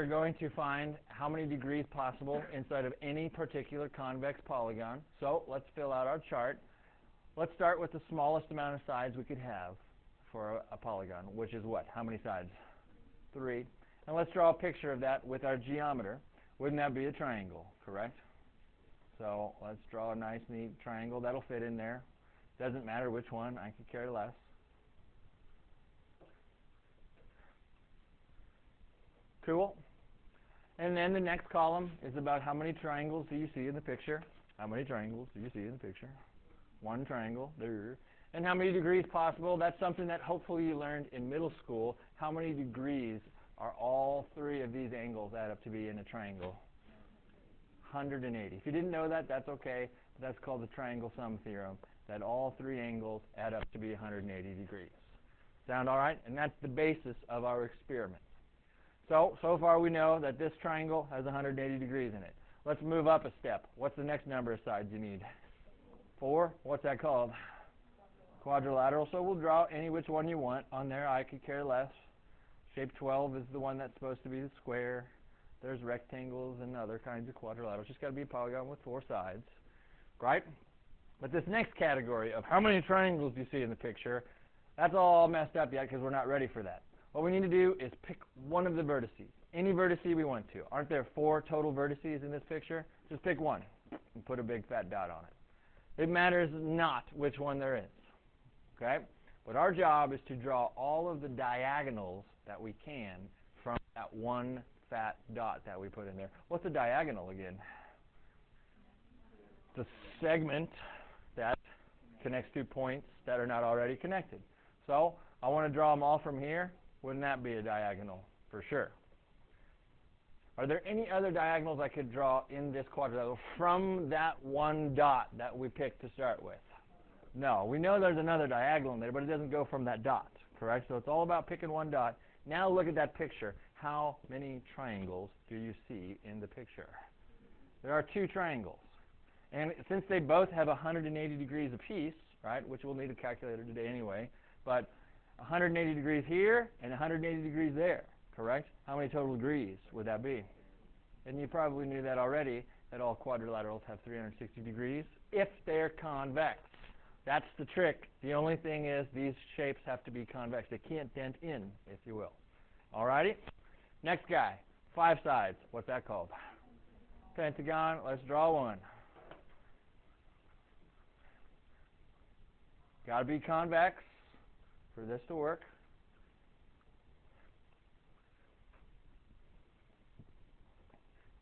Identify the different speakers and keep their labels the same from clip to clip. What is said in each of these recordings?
Speaker 1: we're going to find how many degrees possible inside of any particular convex polygon. So let's fill out our chart. Let's start with the smallest amount of sides we could have for a polygon, which is what? How many sides? 3. And let's draw a picture of that with our geometer. Wouldn't that be a triangle, correct? So let's draw a nice, neat triangle. That'll fit in there. Doesn't matter which one. I could care less. Cool. And then the next column is about how many triangles do you see in the picture. How many triangles do you see in the picture? One triangle. There. And how many degrees possible? That's something that hopefully you learned in middle school. How many degrees are all 3 of these angles add up to be in a triangle? 180. If you didn't know that, that's okay. That's called the triangle sum theorem, that all 3 angles add up to be 180 degrees. Sound all right? And that's the basis of our experiment. So far we know that this triangle has 180 degrees in it. Let's move up a step. What's the next number of sides you need? 4. What's that called? Quadrilateral. So we'll draw any which one you want on there. I could care less. Shape 12 is the one that's supposed to be the square. There's rectangles and other kinds of quadrilaterals. Just got to be a polygon with 4 sides, right? But this next category of how many triangles do you see in the picture, that's all messed up yet because we're not ready for that. What we need to do is pick one of the vertices, any vertice we want to. Aren't there 4 total vertices in this picture? Just pick one and put a big fat dot on it. It matters not which one there is, okay? But our job is to draw all of the diagonals that we can from that one fat dot that we put in there. What's a diagonal again? It's a segment that connects 2 points that are not already connected. So I want to draw them all from here. Wouldn't that be a diagonal? For sure. Are there any other diagonals I could draw in this quadrilateral from that one dot that we picked to start with? No. We know there's another diagonal in there, but it doesn't go from that dot, correct? So it's all about picking one dot. Now look at that picture. How many triangles do you see in the picture? There are 2 triangles. And since they both have 180 degrees apiece, right, which we'll need a calculator today anyway, but 180 degrees here and 180 degrees there, correct? How many total degrees would that be? And you probably knew that already, that all quadrilaterals have 360 degrees if they're convex. That's the trick. The only thing is these shapes have to be convex. They can't dent in, if you will. Alrighty? Next guy, 5 sides. What's that called? Pentagon. Let's draw one. Got to be convex for this to work.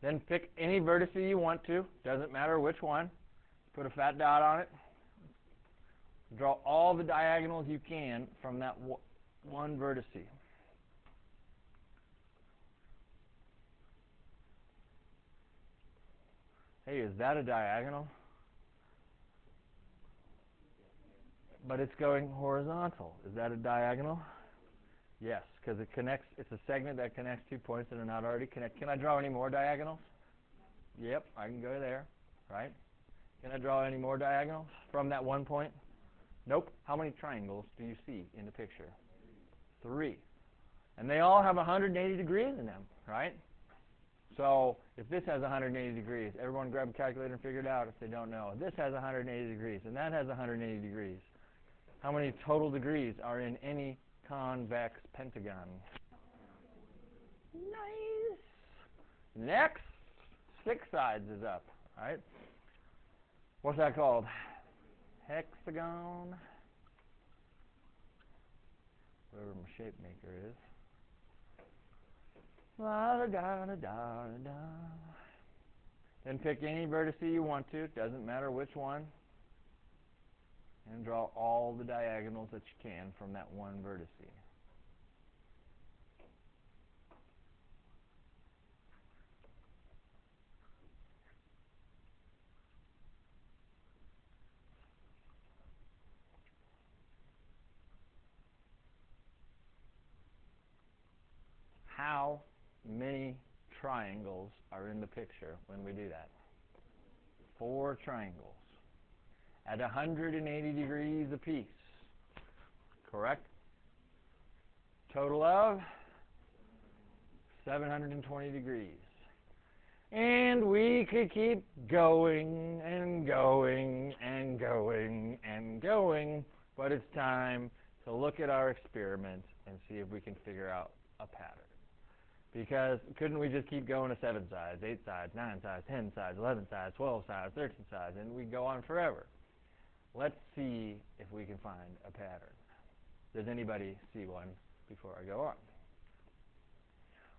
Speaker 1: Then pick any vertex you want to. Doesn't matter which one. Put a fat dot on it. Draw all the diagonals you can from that one vertex. Hey, is that a diagonal? But it's going horizontal. Is that a diagonal? Yes, because it connects. It's a segment that connects 2 points that are not already connected. Can I draw any more diagonals? Yep, I can go there, right? Can I draw any more diagonals from that one point? Nope. How many triangles do you see in the picture? 3. And they all have 180 degrees in them, right? So if this has 180 degrees, everyone grab a calculator and figure it out if they don't know. This has 180 degrees, and that has 180 degrees. How many total degrees are in any convex pentagon? Nice. Next, 6 sides is up, right? What's that called? Hexagon. Whatever my shape maker is. La da da da da da. Then pick any vertex you want to. Doesn't matter which one. And draw all the diagonals that you can from that one vertex. How many triangles are in the picture when we do that? 4 triangles at 180 degrees apiece. Correct? Total of 720 degrees. And we could keep going and going and going and going, but it's time to look at our experiment and see if we can figure out a pattern. Because couldn't we just keep going to 7 sides, 8 sides, 9 sides, 10 sides, 11 sides, 12 sides, 13 sides, and we go on forever? Let's see if we can find a pattern. Does anybody see one before I go on?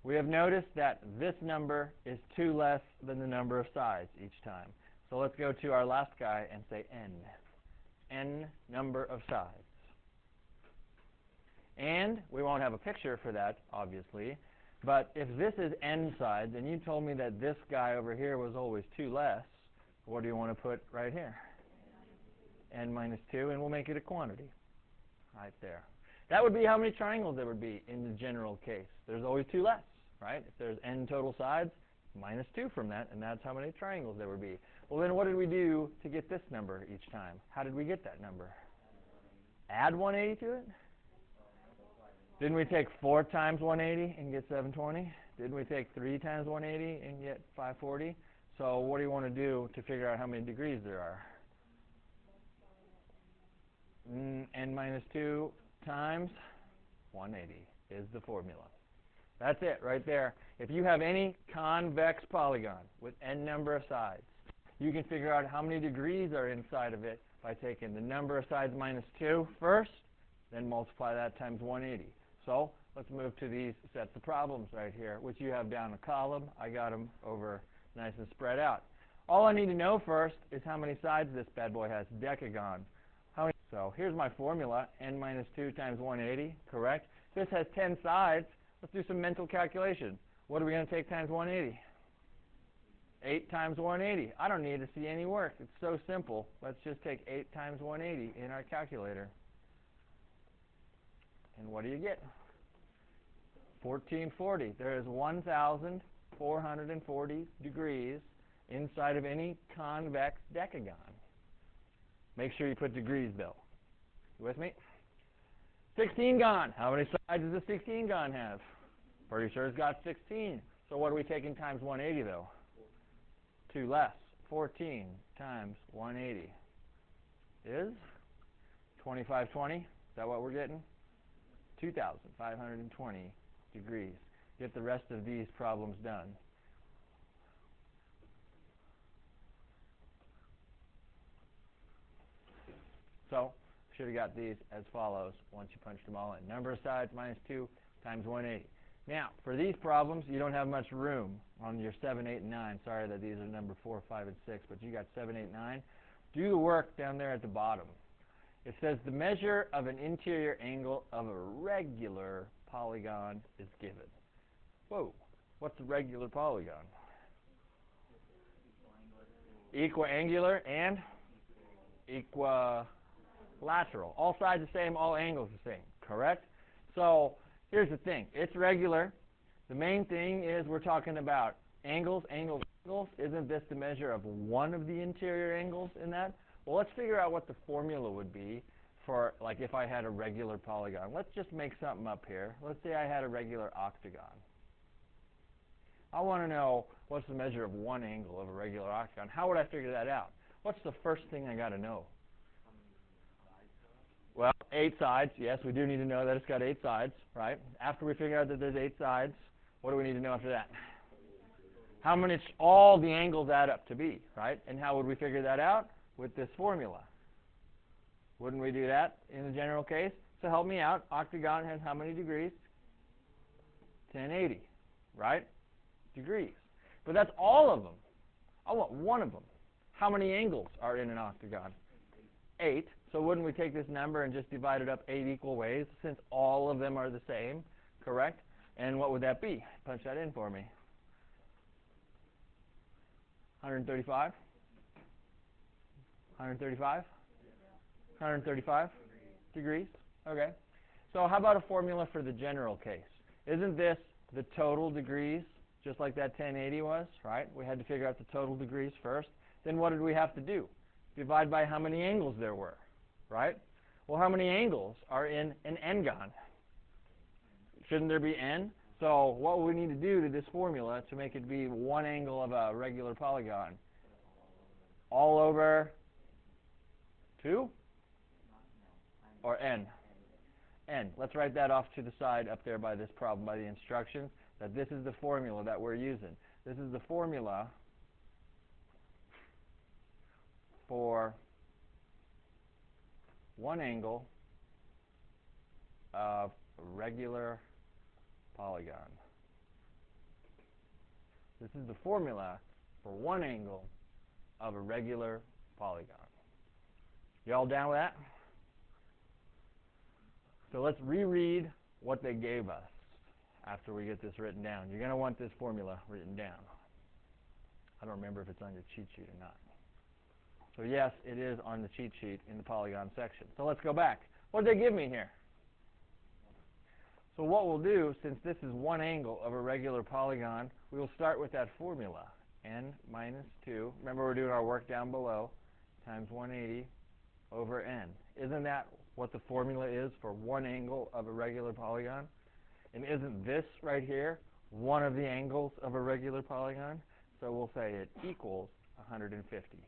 Speaker 1: We have noticed that this number is 2 less than the number of sides each time. So let's go to our last guy and say n. N number of sides. And we won't have a picture for that, obviously. But if this is n sides, and you told me that this guy over here was always 2 less, what do you want to put right here? N minus 2, and we'll make it a quantity right there. That would be how many triangles there would be in the general case. There's always 2 less, right? If there's n total sides, minus 2 from that, and that's how many triangles there would be. Well, then what did we do to get this number each time? How did we get that number? Add 180 to it? Didn't we take 4 times 180 and get 720? Didn't we take 3 times 180 and get 540? So what do you want to do to figure out how many degrees there are? N minus 2 times 180 is the formula. That's it right there. If you have any convex polygon with n number of sides, you can figure out how many degrees are inside of it by taking the number of sides minus 2 first, then multiply that times 180. So let's move to these sets of problems right here, which you have down a column. I got them over nice and spread out. All I need to know first is how many sides this bad boy has, decagon. So here's my formula, n minus 2 times 180, correct? This has 10 sides. Let's do some mental calculation. What are we going to take times 180? 8 times 180. I don't need to see any work. It's so simple. Let's just take 8 times 180 in our calculator. And what do you get? 1440. There is 1,440 degrees inside of any convex decagon. Make sure you put degrees, though. You with me? 16gon. How many sides does a 16gon have? Pretty sure it's got 16. So what are we taking times 180, though? 2 less. 14 times 180 is 2520. Is that what we're getting? 2,520 degrees. Get the rest of these problems done. So, should have got these as follows once you punched them all in. Number of sides minus 2 times 180. Now, for these problems, you don't have much room on your 7, 8, and 9. Sorry that these are number 4, 5, and 6, but you got 7, 8, 9. Do the work down there at the bottom. It says the measure of an interior angle of a regular polygon is given. Whoa, what's a regular polygon? Equiangular and equilateral. All sides the same, all angles the same, correct? So here's the thing. It's regular. The main thing is we're talking about angles, angles, angles. Isn't this the measure of one of the interior angles in that? Well, let's figure out what the formula would be for, like, if I had a regular polygon. Let's just make something up here. Let's say I had a regular octagon. I want to know what's the measure of one angle of a regular octagon. How would I figure that out? What's the first thing I got to know? Well, 8 sides. Yes, we do need to know that it's got 8 sides, right? After we figure out that there's 8 sides, what do we need to know after that? How many all the angles add up to be, right? And how would we figure that out? With this formula. Wouldn't we do that in the general case? So help me out. Octagon has how many degrees? 1080, right? Degrees. But that's all of them. I want one of them. How many angles are in an octagon? 8. So wouldn't we take this number and just divide it up 8 equal ways since all of them are the same, correct? And what would that be? Punch that in for me. 135? 135? 135 degrees? Okay. So how about a formula for the general case? Isn't this the total degrees, just like that 1080 was, right? We had to figure out the total degrees first. Then what did we have to do? Divide by how many angles there were, right? Well, how many angles are in an n-gon? Shouldn't there be n? So what we need to do to this formula to make it be one angle of a regular polygon? All over 2 or n? N. Let's write that off to the side up there by this problem, by the instructions, that this is the formula that we're using. This is the formula for one angle of a regular polygon. This is the formula for one angle of a regular polygon. You all down with that? So let's reread what they gave us after we get this written down. You're going to want this formula written down. I don't remember if it's on your cheat sheet or not. So yes, it is on the cheat sheet in the polygon section. So let's go back. What did they give me here? So what we'll do, since this is one angle of a regular polygon, we will start with that formula, n minus 2. Remember, we're doing our work down below, times 180 over n. Isn't that what the formula is for one angle of a regular polygon? And isn't this right here one of the angles of a regular polygon? So we'll say it equals 150.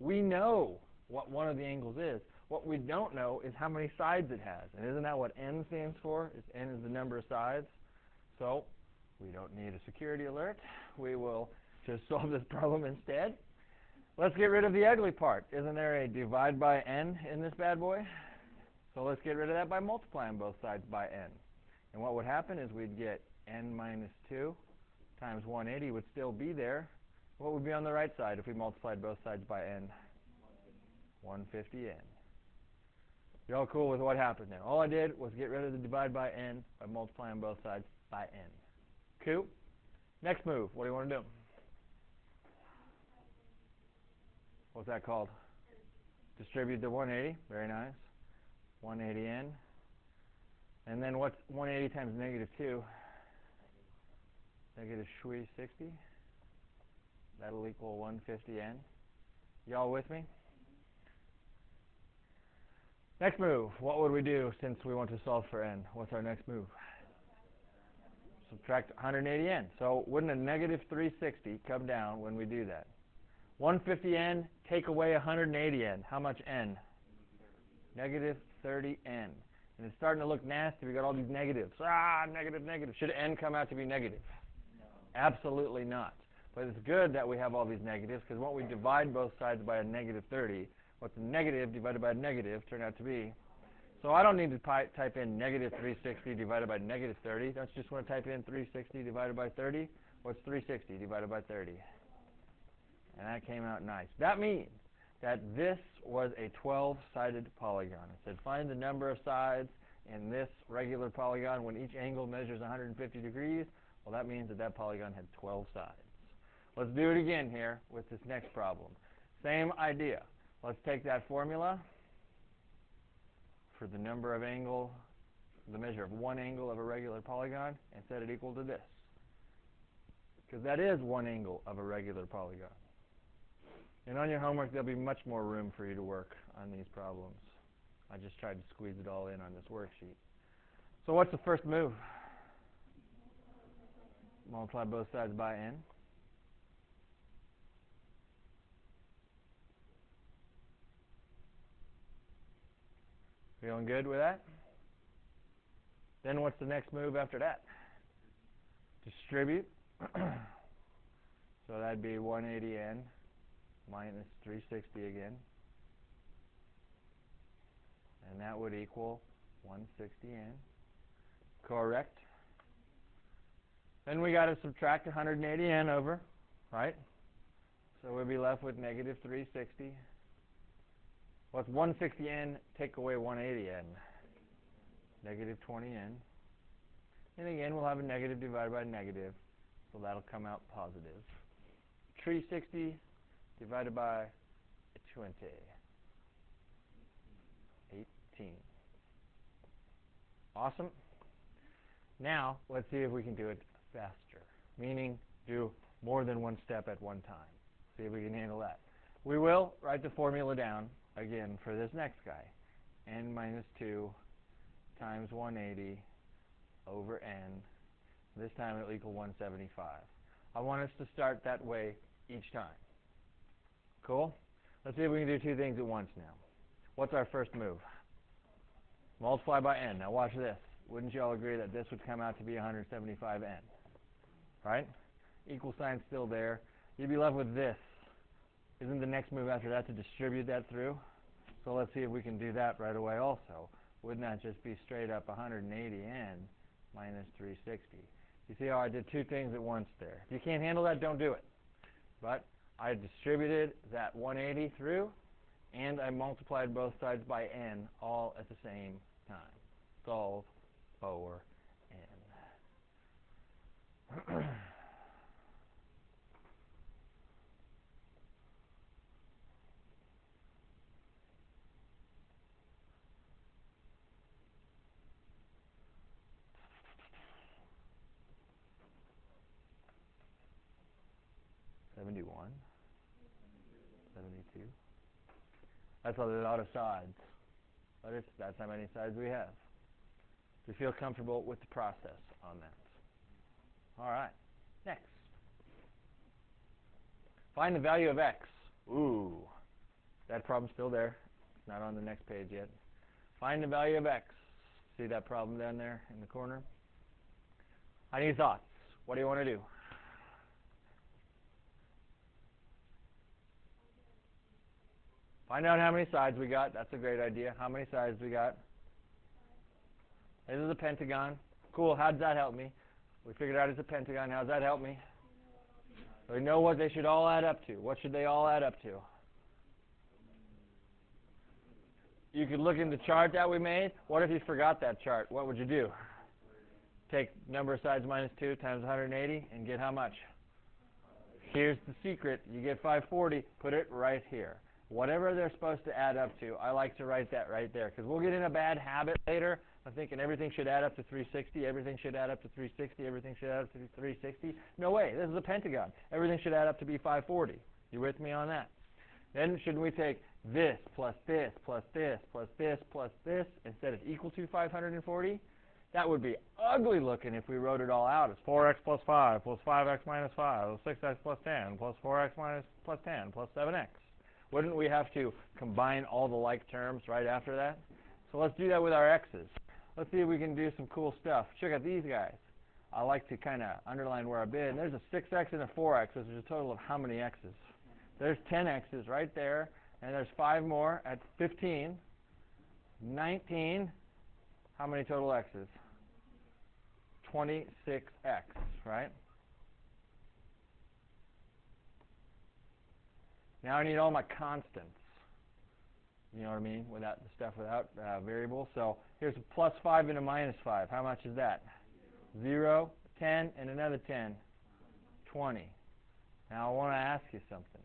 Speaker 1: We know what one of the angles is. What we don't know is how many sides it has. And isn't that what n stands for? N is the number of sides. So we don't need a security alert. We will just solve this problem instead. Let's get rid of the ugly part. Isn't there a divide by n in this bad boy? So let's get rid of that by multiplying both sides by n. And what would happen is we'd get n minus 2 times 180 would still be there. What would be on the right side if we multiplied both sides by n? 150n. You all cool with what happened there? All I did was get rid of the divide by n by multiplying both sides by n. Cool? Next move. What do you want to do? What's that called? Distribute the 180. Very nice. 180n. And then what's 180 times negative 2? Negative 60. That'll equal 150n. Y'all with me? Next move. What would we do since we want to solve for n? What's our next move? Subtract 180n. So wouldn't a negative 360 come down when we do that? 150n, take away 180n. How much n? Negative 30n. And it's starting to look nasty. We got all these negatives. Negative, negative. Should n come out to be negative? No. Absolutely not. But it's good that we have all these negatives, because when we divide both sides by a negative 30, what's a negative divided by a negative turn out to be? So I don't need to type in negative 360 divided by negative 30. Don't you just want to type in 360 divided by 30? What's 360 divided by 30? And that came out nice. That means that this was a 12-sided polygon. It said find the number of sides in this regular polygon when each angle measures 150 degrees. Well, that means that that polygon had 12 sides. Let's do it again here with this next problem. Same idea. Let's take that formula for the number of angle, the measure of one angle of a regular polygon, and set it equal to this. Because that is one angle of a regular polygon. And on your homework, there'll be much more room for you to work on these problems. I just tried to squeeze it all in on this worksheet. So what's the first move? Multiply both sides by n. Feeling good with that? Then what's the next move after that? Distribute. So that'd be 180n minus 360 again. And that would equal 160n. Correct. Then we got to subtract 180n over, right? So we'll be left with negative 360. What's 160n take away 180n? Negative 20n. And again, we'll have a negative divided by negative, so that'll come out positive. 360 divided by 20. 18. Awesome. Now, let's see if we can do it faster, meaning do more than one step at one time. See if we can handle that. We will write the formula down again for this next guy. N minus 2 times 180 over n. This time it'll equal 175. I want us to start that way each time. Cool? Let's see if we can do two things at once now. What's our first move? Multiply by n. Now watch this. Wouldn't you all agree that this would come out to be 175n? Right? Equal sign's still there. You'd be left with this. Isn't the next move after that to distribute that through? So let's see if we can do that right away also. Wouldn't that just be straight up 180n minus 360? You see how I did two things at once there. If you can't handle that, don't do it. But I distributed that 180 through, and I multiplied both sides by n all at the same time. Solve for n. 71, 72. That's a lot of sides, but that's how many sides we have. Do you feel comfortable with the process on that? All right, next. Find the value of x. Ooh, that problem's still there. It's not on the next page yet. Find the value of x. See that problem down there in the corner? Any thoughts? What do you want to do? Find out how many sides we got. That's a great idea. How many sides we got? This is a pentagon. Cool. How does that help me? We figured out it's a pentagon. How does that help me? We know what they should all add up to. What should they all add up to? You could look in the chart that we made. What if you forgot that chart? What would you do? Take number of sides minus 2 times 180 and get how much? Here's the secret. You get 540. Put it right here. Whatever they're supposed to add up to, I like to write that right there, because we'll get in a bad habit later of thinking everything should add up to 360, everything should add up to 360, everything should add up to 360. No way, this is a pentagon. Everything should add up to be 540. You with me on that? Then shouldn't we take this plus this plus this plus this plus this instead of equal to 540? That would be ugly looking if we wrote it all out as 4x plus 5 plus 5x minus 5 plus 6x plus 10 plus 4x minus plus 10 plus 7x. Wouldn't we have to combine all the like terms right after that? So let's do that with our x's. Let's see if we can do some cool stuff. Check out these guys. I like to kind of underline where I've been. There's a 6x and a 4x, which is a total of how many x's? There's 10 x's right there, and there's 5 more at 15, 19. How many total x's? 26x, right? Now I need all my constants. You know what I mean? Without the stuff without variables. So here's a plus 5 and a minus 5. How much is that? 0, 10, and another 10. 20. Now I want to ask you something.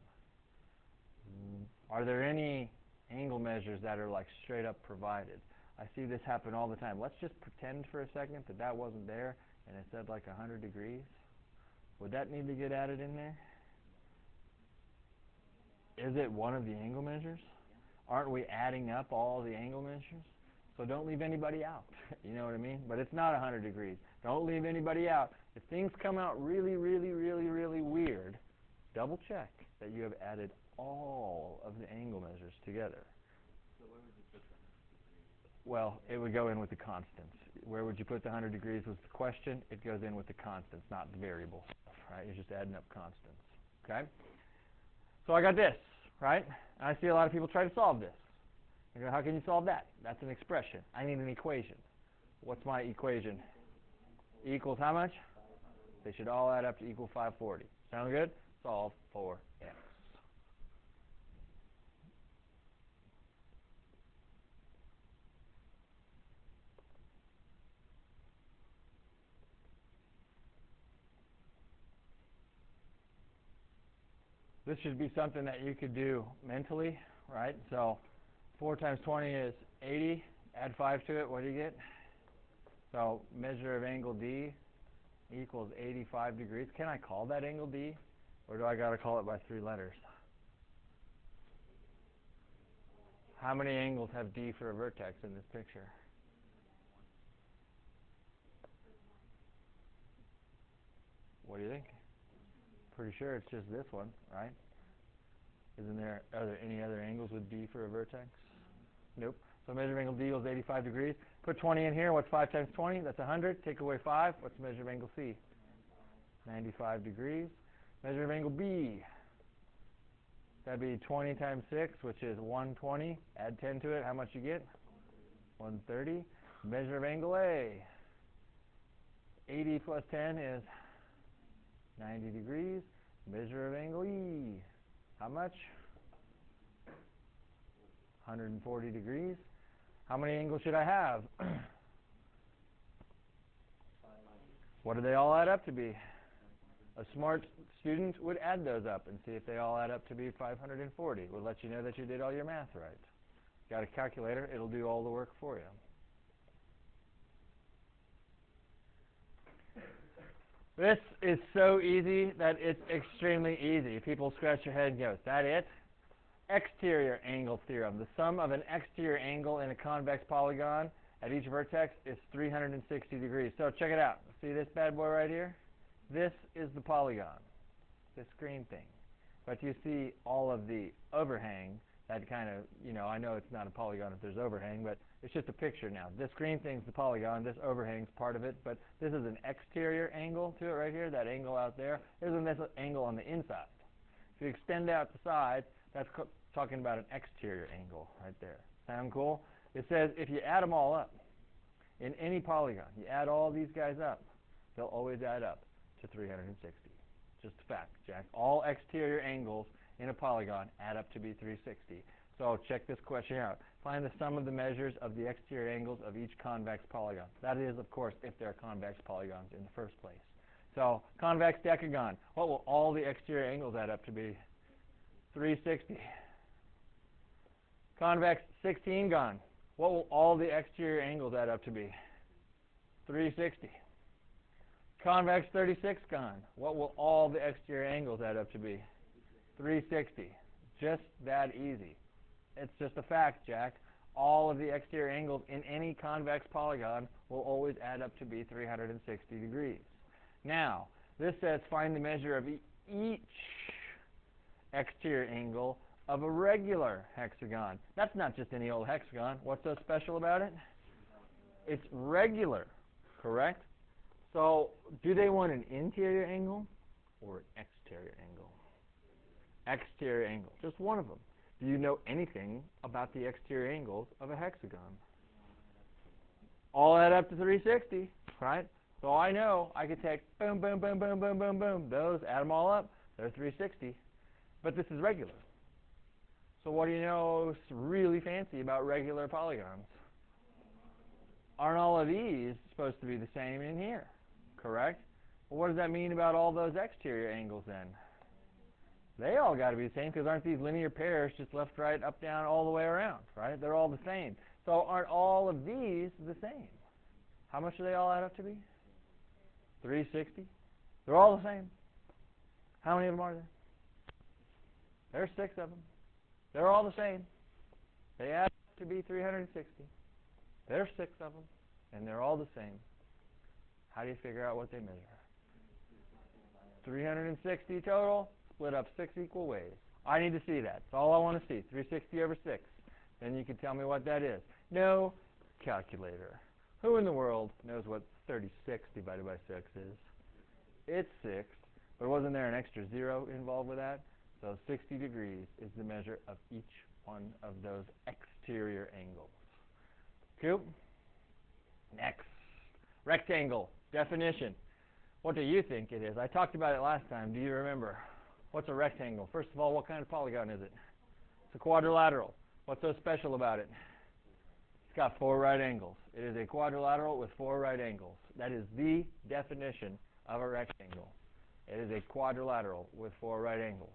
Speaker 1: Are there any angle measures that are like straight up provided? I see this happen all the time. Let's just pretend for a second that that wasn't there and it said like 100 degrees. Would that need to get added in there? Is it one of the angle measures? Aren't we adding up all the angle measures? So don't leave anybody out. You know what I mean? But it's not 100 degrees. Don't leave anybody out. If things come out really, really, really, really weird, double check that you have added all of the angle measures together.
Speaker 2: So where would you put the 100 degrees?
Speaker 1: Well, it would go in with the constants. Where would you put the 100 degrees was the question. It goes in with the constants, not the variable stuff, right? You're just adding up constants, okay? So I got this, right? I see a lot of people try to solve this. You go, how can you solve that? That's an expression. I need an equation. What's my equation? Equals how much? They should all add up to equal 540. Sound good? Solve for x. This should be something that you could do mentally, right? So 4 times 20 is 80. Add 5 to it. What do you get? So measure of angle D equals 85 degrees. Can I call that angle D? Or do I got to call it by 3 letters? How many angles have D for a vertex in this picture? What do you think? Pretty sure it's just this one, right? Are there any other angles with D for a vertex? Nope. So measure of angle D equals 85 degrees. Put 20 in here. What's 5 times 20? That's 100. Take away 5. What's the measure of angle C? 95 degrees. Measure of angle B. That'd be 20 times 6, which is 120. Add 10 to it. How much you get? 130. Measure of angle A. 80 plus 10 is 90 degrees. Measure of angle E. How much? 140 degrees. How many angles should I have? What do they all add up to be? A smart student would add those up and see if they all add up to be 540. We'll let you know that you did all your math right. Got a calculator, it'll do all the work for you. This is so easy that it's extremely easy. People scratch their head and go, is that it? Exterior angle theorem. The sum of an exterior angle in a convex polygon at each vertex is 360 degrees. So check it out. See this bad boy right here? This is the polygon, this green thing. But you see all of the overhang, that kind of, I know it's not a polygon if there's overhang, but it's just a picture now. This green thing's the polygon, this overhang's part of it, but this is an exterior angle to it right here, that angle out there. Here's this angle on the inside. If you extend out the side, that's talking about an exterior angle right there. Sound cool? It says if you add them all up in any polygon, you add all these guys up, they'll always add up to 360. Just a fact, Jack. All exterior angles in a polygon add up to be 360. So check this question out. Find the sum of the measures of the exterior angles of each convex polygon. That is, of course, if they're convex polygons in the first place. So convex decagon, what will all the exterior angles add up to be? 360. Convex 16gon, what will all the exterior angles add up to be? 360. Convex 36gon, what will all the exterior angles add up to be? 360. Just that easy. It's just a fact, Jack. All of the exterior angles in any convex polygon will always add up to be 360 degrees. Now, this says find the measure of each exterior angle of a regular hexagon. That's not just any old hexagon. What's so special about it? It's regular, correct? So, do they want an interior angle or an exterior angle? Exterior angle, just one of them. Do you know anything about the exterior angles of a hexagon? All add up to 360, right? So I know I could take boom, boom, boom, boom, boom, boom, boom. Those, add them all up, they're 360. But this is regular. So what do you know is really fancy about regular polygons? Aren't all of these supposed to be the same in here? Correct? Well, what does that mean about all those exterior angles then? They all got to be the same because aren't these linear pairs just left, right, up, down, all the way around, right? They're all the same. So aren't all of these the same? How much do they all add up to be? 360. They're all the same. How many of them are there? There's 6 of them. They're all the same. They add up to be 360. There's 6 of them, and they're all the same. How do you figure out what they measure? 360 total, split up 6 equal ways. I need to see that. That's all I want to see. 360 over 6. Then you can tell me what that is. No calculator. Who in the world knows what 36 divided by 6 is? It's 6. But wasn't there an extra 0 involved with that? So 60 degrees is the measure of each one of those exterior angles. Cool? Next. Rectangle. Definition. What do you think it is? I talked about it last time. Do you remember? What's a rectangle? First of all, what kind of polygon is it? It's a quadrilateral. What's so special about it? It's got 4 right angles. It is a quadrilateral with 4 right angles. That is the definition of a rectangle. It is a quadrilateral with 4 right angles.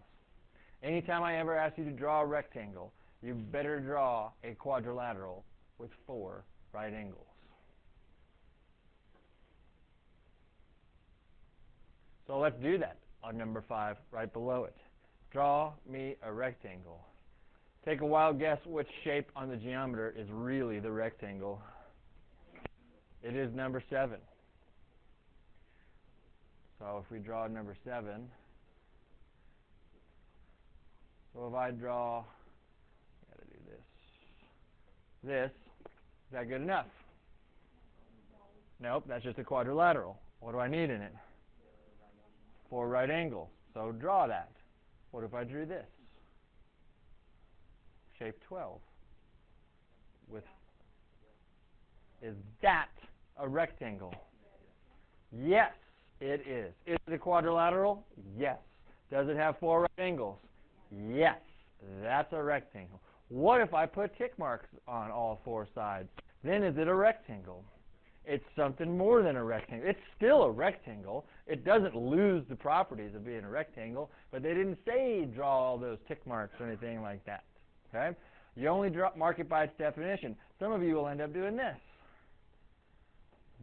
Speaker 1: Anytime I ever ask you to draw a rectangle, you better draw a quadrilateral with 4 right angles. So let's do that on number 5 right below it. Draw me a rectangle. Take a wild guess which shape on the geometer is really the rectangle. It is number 7. So if we draw number 7, so if I draw, gotta do this, is that good enough? Nope, that's just a quadrilateral. What do I need in it? 4 right angles. So draw that. What if I drew this? Shape 12. Is that a rectangle? Yes, it is. Is it a quadrilateral? Yes. Does it have 4 right angles? Yes. That's a rectangle. What if I put tick marks on all 4 sides? Then is it a rectangle? It's something more than a rectangle. It's still a rectangle. It doesn't lose the properties of being a rectangle, but they didn't say draw all those tick marks or anything like that. Okay? You only mark it by its definition. Some of you will end up doing this.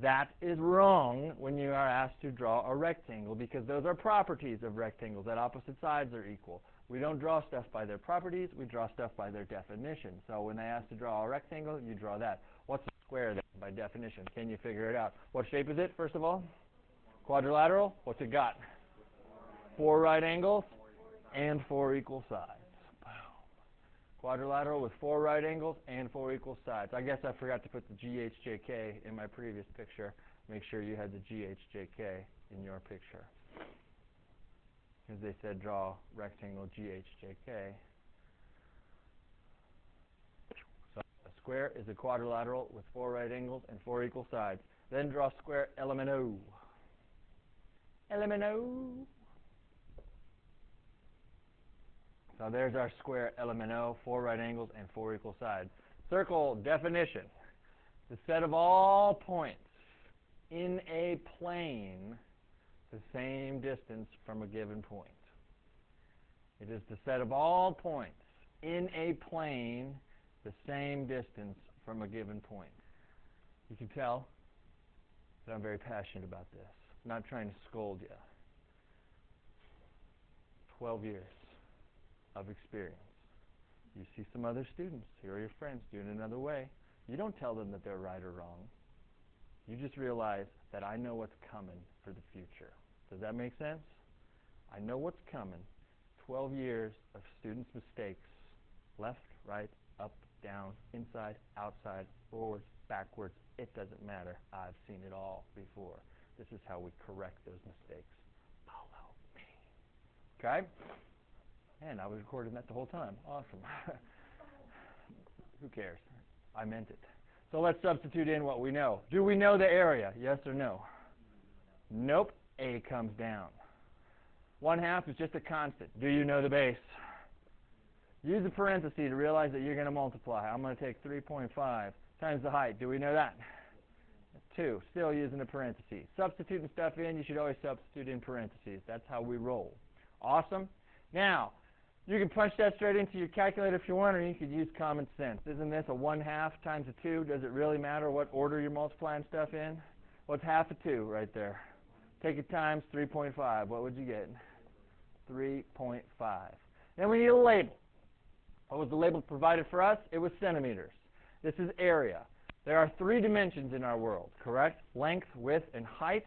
Speaker 1: That is wrong when you are asked to draw a rectangle, because those are properties of rectangles, that opposite sides are equal. We don't draw stuff by their properties, we draw stuff by their definition. So when they ask to draw a rectangle, you draw that. What's a square then, by definition? Can you figure it out? What shape is it, first of all? Quadrilateral? What's it got? 4 right angles and 4 equal sides. Quadrilateral with 4 right angles and 4 equal sides. I guess I forgot to put the GHJK in my previous picture. Make sure you had the GHJK in your picture. Because they said draw rectangle GHJK. So a square is a quadrilateral with 4 right angles and 4 equal sides. Then draw square element O. Element O. So there's our square element O, 4 right angles and 4 equal sides. Circle definition. The set of all points in a plane the same distance from a given point. It is the set of all points in a plane the same distance from a given point. You can tell that I'm very passionate about this. I'm not trying to scold you. 12 years of experience. You see some other students, here are your friends, doing it another way. You don't tell them that they're right or wrong. You just realize that I know what's coming for the future. Does that make sense? I know what's coming. 12 years of students' mistakes. Left, right, up, down, inside, outside, forwards, backwards. It doesn't matter. I've seen it all before. This is how we correct those mistakes. Follow me. Okay? And I was recording that the whole time. Awesome. Who cares? I meant it. So let's substitute in what we know. Do we know the area? Yes or no? Nope. A comes down. 1/2 is just a constant. Do you know the base? Use the parenthesis to realize that you're going to multiply. I'm going to take 3.5 times the height. Do we know that? 2. Still using the parentheses. Substituting stuff in, you should always substitute in parentheses. That's how we roll. Awesome. Now, you can punch that straight into your calculator if you want, or you could use common sense. Isn't this a 1/2 times a 2? Does it really matter what order you're multiplying stuff in? What's half of 2 right there? Take it times 3.5. What would you get? 3.5. Then we need a label. What was the label provided for us? It was centimeters. This is area. There are 3 dimensions in our world, correct? Length, width, and height.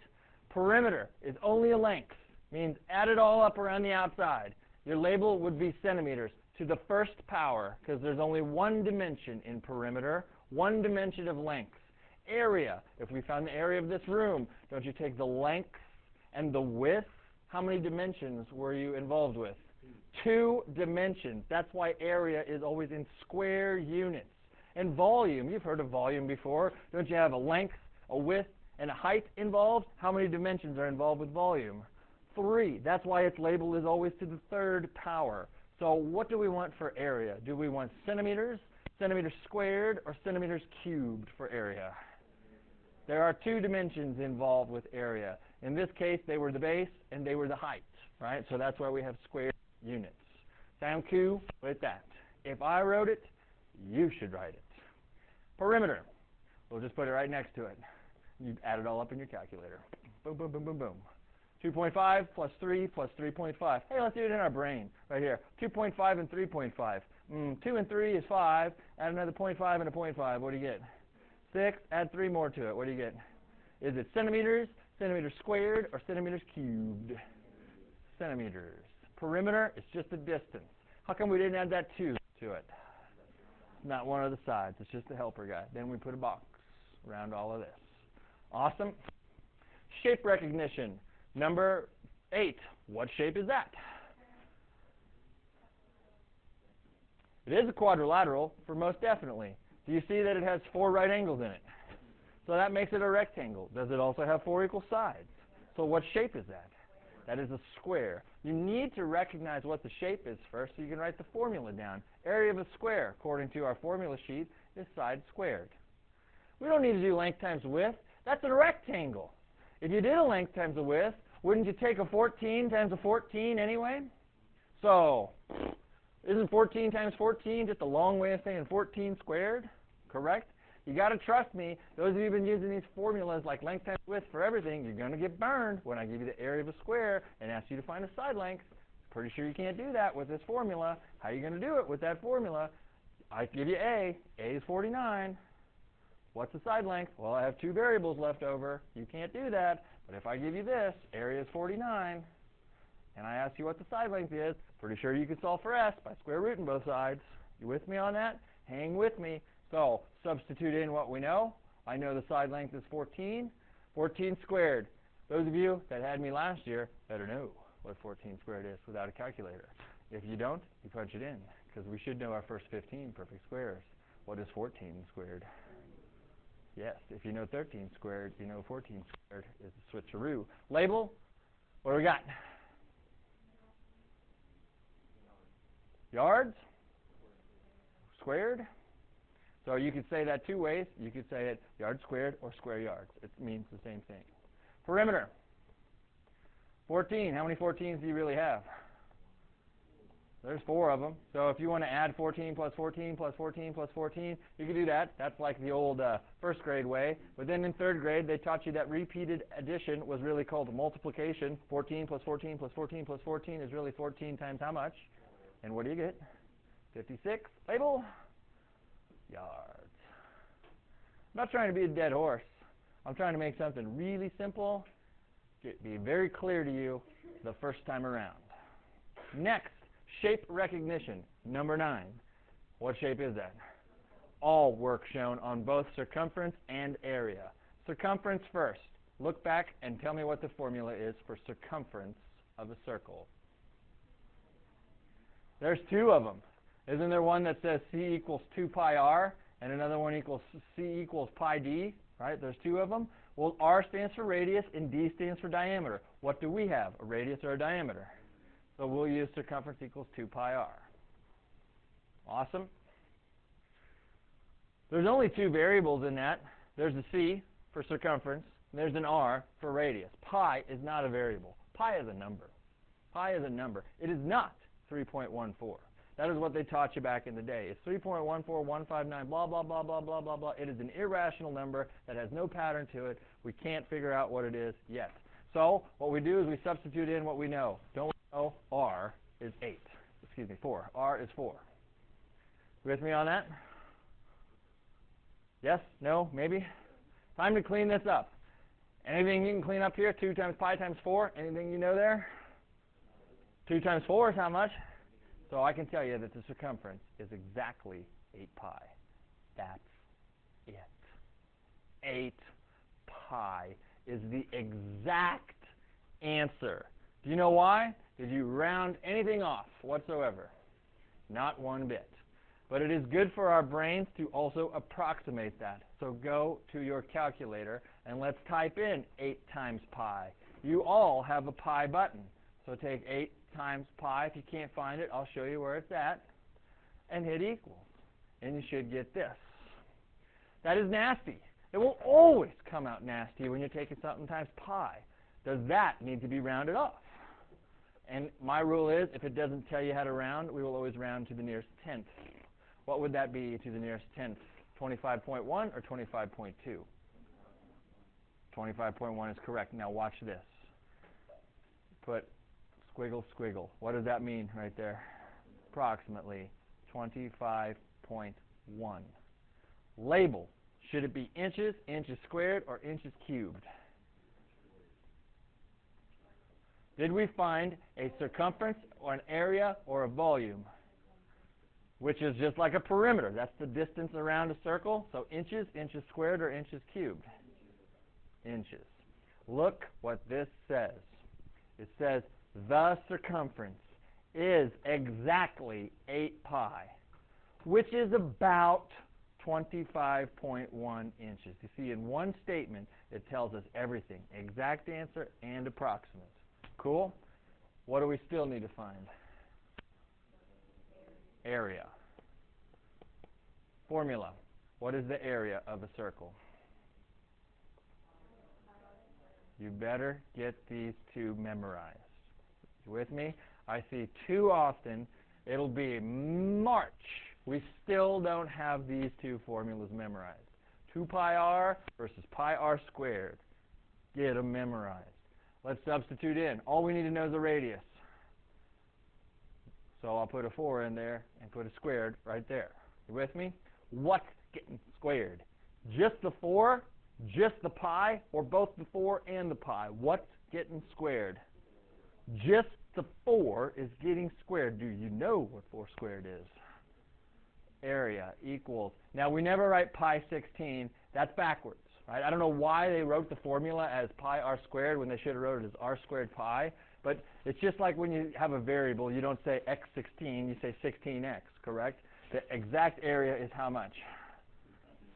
Speaker 1: Perimeter is only a length. Means add it all up around the outside. Your label would be centimeters to the 1st power, because there's only 1 dimension in perimeter, 1 dimension of length. Area, if we found the area of this room, don't you take the length and the width? How many dimensions were you involved with? 2 dimensions. That's why area is always in square units. And volume, you've heard of volume before. Don't you have a length, a width, and a height involved? How many dimensions are involved with volume? 3. That's why its label is always to the 3rd power. So what do we want for area? Do we want centimeters, centimeters squared, or centimeters cubed for area? There are 2 dimensions involved with area. In this case, they were the base and they were the height, right? So that's why we have square units. Sound cool? With that. If I wrote it, you should write it. Perimeter. We'll just put it right next to it. You add it all up in your calculator. Boom, boom, boom, boom, boom. 2.5 plus 3 plus 3.5. Hey, let's do it in our brain right here. 2.5 and 3.5. 2 and 3 is 5. Add another 0.5 and a 0.5. What do you get? 6. Add 3 more to it. What do you get? Is it centimeters, Centimeters squared or centimeters cubed? Centimeters. Perimeter is just the distance. How come we didn't add that 2 to it? Not one of the sides. It's just the helper guy. Then we put a box around all of this. Awesome. Shape recognition. Number 8. What shape is that? It is a quadrilateral for most definitely. Do you see that it has 4 right angles in it? So that makes it a rectangle. Does it also have 4 equal sides? So what shape is that? That is a square. You need to recognize what the shape is first so you can write the formula down. Area of a square, according to our formula sheet, is side squared. We don't need to do length times width. That's a rectangle. If you did a length times a width, wouldn't you take a 14 times a 14 anyway? So, isn't 14 times 14 just a long way of saying 14 squared? Correct? You got to trust me. Those of you who've been using these formulas like length times width for everything, you're going to get burned when I give you the area of a square and ask you to find a side length. Pretty sure you can't do that with this formula. How are you going to do it with that formula? I give you A. A is 49. What's the side length? Well, I have 2 variables left over. You can't do that. But if I give you this, area is 49, and I ask you what the side length is, pretty sure you can solve for S by square rooting both sides. You with me on that? Hang with me. So, substitute in what we know. I know the side length is 14. 14 squared. Those of you that had me last year better know what 14 squared is without a calculator. If you don't, you punch it in, because we should know our first 15 perfect squares. What is 14 squared? Yes, if you know 13 squared, you know 14 squared is a switcheroo. Label, what do we got? Yards? Squared? So you could say that 2 ways. You could say it yard squared or square yards. It means the same thing. Perimeter. 14. How many 14s do you really have? There's 4 of them. So if you want to add 14 plus 14 plus 14 plus 14, you can do that. That's like the old first grade way. But then in 3rd grade, they taught you that repeated addition was really called multiplication. 14 plus 14 plus 14 plus 14 is really 14 times how much? And what do you get? 56. Label. Yards. I'm not trying to be a dead horse. I'm trying to make something really simple, be very clear to you the first time around. Next, shape recognition. Number 9. What shape is that? All work shown on both circumference and area. Circumference first. Look back and tell me what the formula is for circumference of a circle. There's 2 of them. Isn't there one that says C equals 2 pi r and another one equals C equals pi d? Right? There's 2 of them. Well, r stands for radius and d stands for diameter. What do we have? A radius or a diameter? So we'll use circumference equals 2 pi r. Awesome. There's only 2 variables in that. There's a c for circumference, and there's an r for radius. Pi is not a variable. Pi is a number. Pi is a number. It is not 3.14. That is what they taught you back in the day. It's 3.14159, blah, blah, blah, blah, blah, blah, blah. It is an irrational number that has no pattern to it. We can't figure out what it is yet. So what we do is we substitute in what we know. Don't we know r is 8? Excuse me, 4. R is 4. You with me on that? Yes? No? Maybe? Time to clean this up. Anything you can clean up here? 2 times pi times 4? Anything you know there? 2 times 4 is how much? So I can tell you that the circumference is exactly 8 pi. That's it. 8 pi is the exact answer. Do you know why? Did you round anything off whatsoever? Not one bit. But it is good for our brains to also approximate that. So go to your calculator and let's type in 8 times pi. You all have a pi button. So take 8 times pi. If you can't find it, I'll show you where it's at. And hit equals. And you should get this. That is nasty. It will always come out nasty when you're taking something times pi. Does that need to be rounded off? And my rule is, if it doesn't tell you how to round, we will always round to the nearest tenth. What would that be to the nearest tenth? 25.1 or 25.2? 25.1 is correct. Now watch this. Put squiggle, squiggle. What does that mean right there? Approximately 25.1. Label. Should it be inches, inches squared, or inches cubed? Did we find a circumference or an area or a volume? Which is just like a perimeter. That's the distance around a circle. So inches, inches squared, or inches cubed? Inches. Look what this says. It says the circumference is exactly 8 pi, which is about 25.1 inches. You see, in one statement, it tells us everything. Exact answer and approximate. Cool? What do we still need to find? Area. Formula. What is the area of a circle? You better get these two memorized. You with me? I see too often it'll be March. We still don't have these two formulas memorized. 2 pi r versus pi r squared. Get them memorized. Let's substitute in. All we need to know is the radius. So I'll put a 4 in there and put a squared right there. You with me? What's getting squared? Just the 4, just the pi, or both the 4 and the pi? What's getting squared? Just the 4 is getting squared. Do you know what 4 squared is? Area equals. Now, we never write pi 16. That's backwards. Right? I don't know why they wrote the formula as pi r squared when they should have wrote it as r squared pi. But it's just like when you have a variable, you don't say x16, you say 16x, correct? The exact area is how much?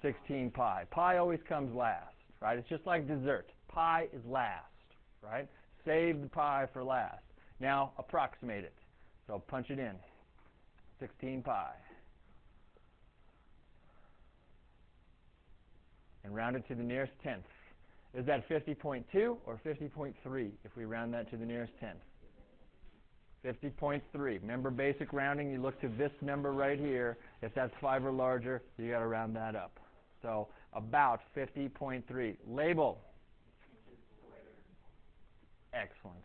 Speaker 1: 16 pi. Pi always comes last, right? It's just like dessert. Pi is last, right? Save the pi for last. Now, approximate it. So punch it in. 16 pi. And round it to the nearest tenth. Is that 50.2 or 50.3 if we round that to the nearest tenth? 50.3. Remember basic rounding, you look to this number right here. If that's 5 or larger, you got to round that up. So about 50.3. Label. Excellent.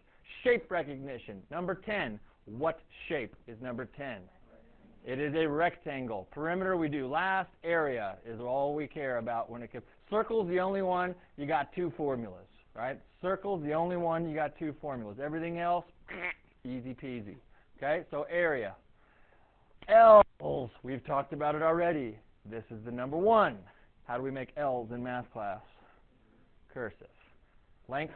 Speaker 1: Shape recognition. Number 10. What shape is number 10? It is a rectangle. Perimeter we do last. Area is all we care about when it comes. Circle's the only one you got 2 formulas, right? Circle's the only one you got 2 formulas. Everything else, easy peasy. Okay, so area. L's, we've talked about it already. This is the number 1. How do we make L's in math class? Cursive. Length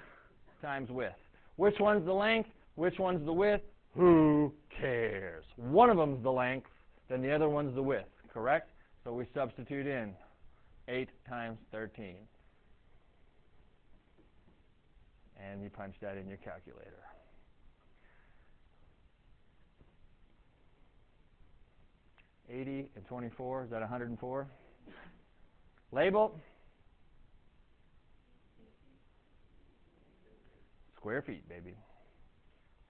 Speaker 1: times width. Which one's the length? Which one's the width? Who cares? One of them's the length, then the other one's the width, correct? So we substitute in 8 times 13. And you punch that in your calculator. $80 and 24, is that 104? Label. Square feet, baby.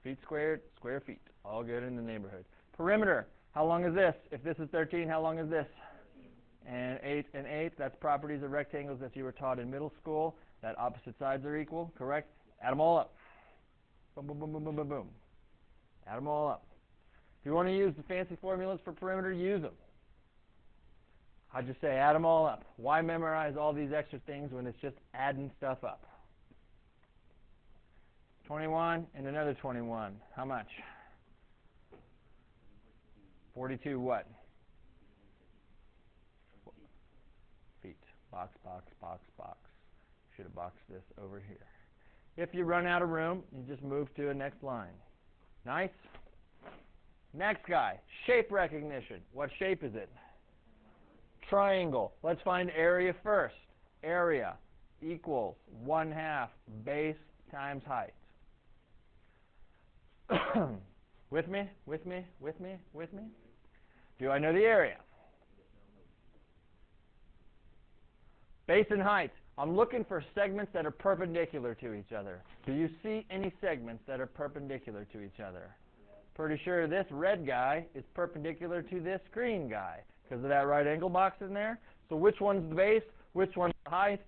Speaker 1: Feet squared, square feet. All good in the neighborhood. Perimeter. How long is this? If this is 13, how long is this? And 8 and 8. That's properties of rectangles that you were taught in middle school. That opposite sides are equal, correct? Add them all up. Boom, boom, boom, boom, boom, boom, boom. Add them all up. If you want to use the fancy formulas for perimeter, use them. I just say add them all up. Why memorize all these extra things when it's just adding stuff up? 21 and another 21. How much? 42 what? Feet. Box, box, box, box. Should have boxed this over here. If you run out of room, you just move to a next line. Nice? Next guy, shape recognition. What shape is it? Triangle. Let's find area first. Area equals 1/2 base times height. With me? With me? With me? With me? Do I know the area? Base and height. I'm looking for segments that are perpendicular to each other. Do you see any segments that are perpendicular to each other? Pretty sure this red guy is perpendicular to this green guy because of that right angle box in there. So which one's the base? Which one's the height?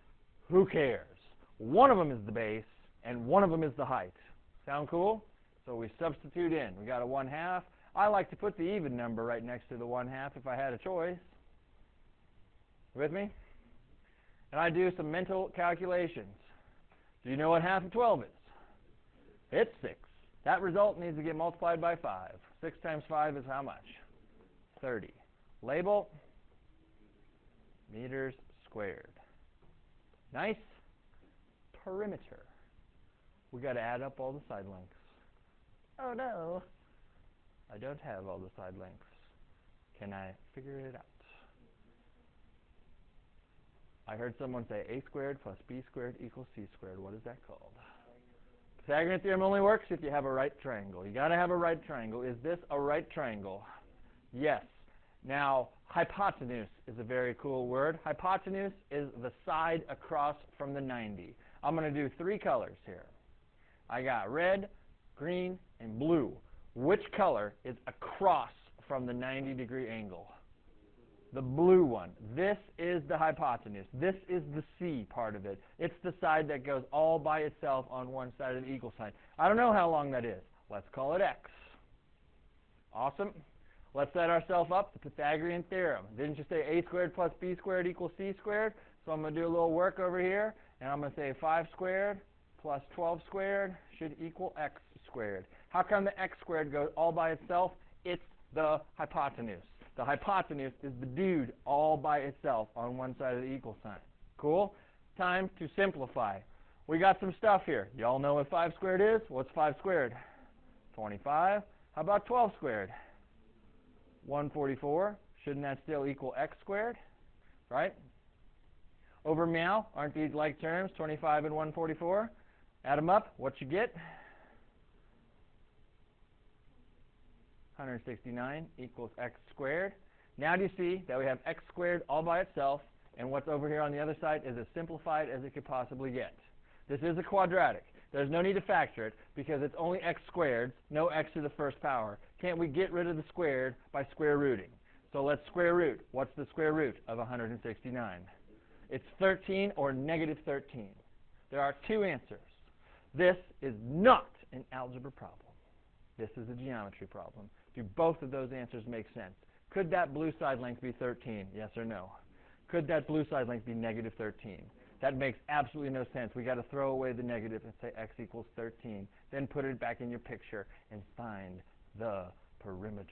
Speaker 1: Who cares? One of them is the base and one of them is the height. Sound cool? So we substitute in. We got a 1/2. I like to put the even number right next to the 1/2 if I had a choice. With me? And I do some mental calculations. Do you know what half of 12 is? It's 6. That result needs to get multiplied by 5. 6 times 5 is how much? 30. Label, meters squared. Nice. Perimeter. We got to add up all the side lengths. Oh no, I don't have all the side lengths. Can I figure it out? I heard someone say a squared plus b squared equals c squared. What is that called? Pythagorean theorem only works if you have a right triangle. You got to have a right triangle. Is this a right triangle? Yes. Now, hypotenuse is a very cool word. Hypotenuse is the side across from the 90. I'm going to do 3 colors here. I got red, green, and blue. Which color is across from the 90-degree angle? The blue one. This is the hypotenuse. This is the C part of it. It's the side that goes all by itself on one side of the equal sign. I don't know how long that is. Let's call it X. Awesome. Let's set ourselves up the Pythagorean theorem. Didn't you say a squared plus b squared equals c squared? So I'm going to do a little work over here, and I'm going to say 5 squared plus 12 squared should equal x squared. How come the x squared goes all by itself? It's the hypotenuse. The hypotenuse is the dude all by itself on one side of the equal sign. Cool? Time to simplify. We got some stuff here. You all know what 5 squared is? What's 5 squared? 25. How about 12 squared? 144. Shouldn't that still equal x squared? Right? Over meow, aren't these like terms, 25 and 144? Add them up, what you get? 169 equals x squared. Now do you see that we have x squared all by itself, and what's over here on the other side is as simplified as it could possibly get. This is a quadratic. There's no need to factor it because it's only x squared, no x to the first power. Can't we get rid of the squared by square rooting? So let's square root. What's the square root of 169? It's 13 or negative 13. There are 2 answers. This is not an algebra problem. This is a geometry problem. Do both of those answers make sense? Could that blue side length be 13? Yes or no? Could that blue side length be negative 13? That makes absolutely no sense. We've got to throw away the negative and say x equals 13. Then put it back in your picture and find the perimeter.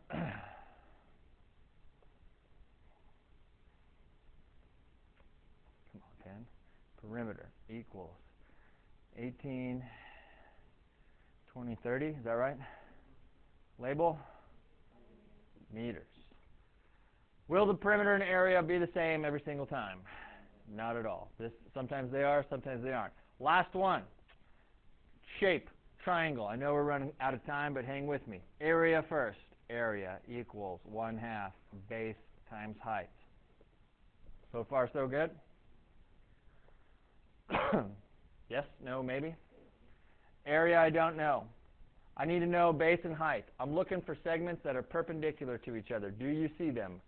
Speaker 1: Come on, pen. Perimeter equals 18, 20, 30. Is that right? Label? Meters. Will the perimeter and area be the same every single time? Not at all. Sometimes they are, sometimes they aren't. Last one. Shape, triangle. I know we're running out of time, but hang with me. Area first. Area equals 1/2 base times height. So far, so good? Yes, no, maybe? Area, I don't know. I need to know base and height. I'm looking for segments that are perpendicular to each other. Do you see them?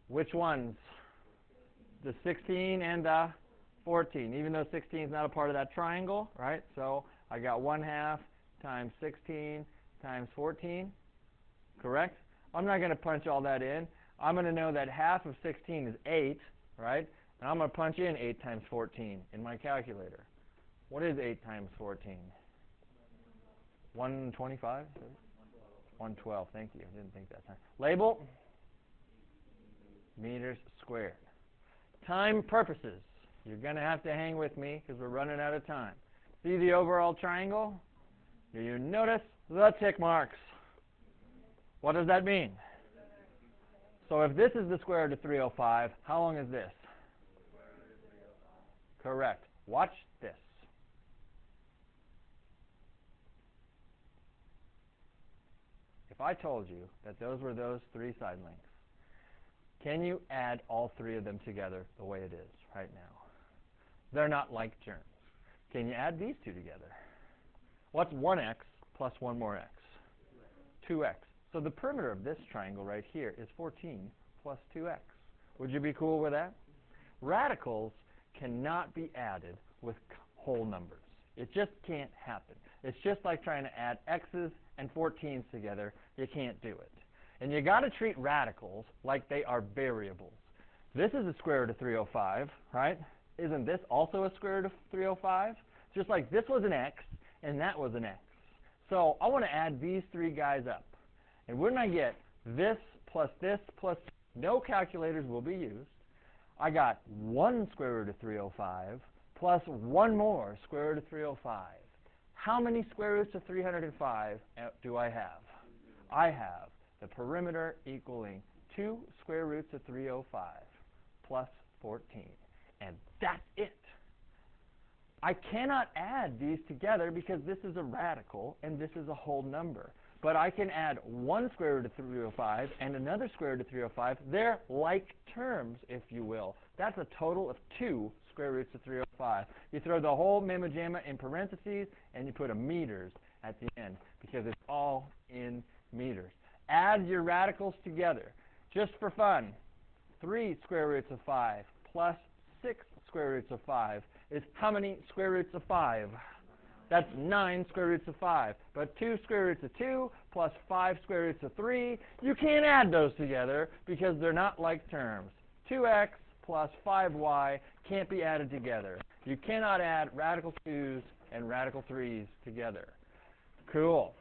Speaker 1: Which ones? The 16 and the 14. Even though 16 is not a part of that triangle, right? So I got 1/2 times 16 times 14. Correct? I'm not going to punch all that in. I'm going to know that half of 16 is 8, right? And I'm going to punch in 8 times 14 in my calculator. What is 8 times 14? 125? 112. Thank you. I didn't think that time. Label? Meters squared. Time purposes. You're going to have to hang with me because we're running out of time. See the overall triangle? Do you notice the tick marks? What does that mean? So if this is the square root of 305, how long is this? Correct. Watch this. If I told you that those were those 3 side lengths, can you add all 3 of them together the way it is right now? They're not like germs. Can you add these 2 together? What's 1x plus 1 more x? 2x. So the perimeter of this triangle right here is 14 plus 2x. Would you be cool with that? Radicals cannot be added with whole numbers. It just can't happen. It's just like trying to add x's and 14s together. You can't do it. And you got to treat radicals like they are variables. This is a square root of 305, right? Isn't this also a square root of 305? just like this was an x and that was an x. So I want to add these three guys up. And when I get this plus no calculators will be used. I got 1 square root of 305 plus 1 more square root of 305. How many square roots of 305 do I have? I have the perimeter equaling 2 square roots of 305 plus 14. And that's it. I cannot add these together because this is a radical and this is a whole number. But I can add 1 square root of 305 and another square root of 305. They're like terms, if you will. That's a total of 2 square roots of 305. You throw the whole mamma jamma in parentheses and you put a meters at the end because it's all in meters. Add your radicals together. Just for fun, 3 square roots of 5 plus 6 square roots of 5 is how many square roots of 5? That's 9 square roots of 5. But 2 square roots of 2 plus 5 square roots of 3, you can't add those together because they're not like terms. 2x plus 5y can't be added together. You cannot add radical 2's and radical 3's together. Cool.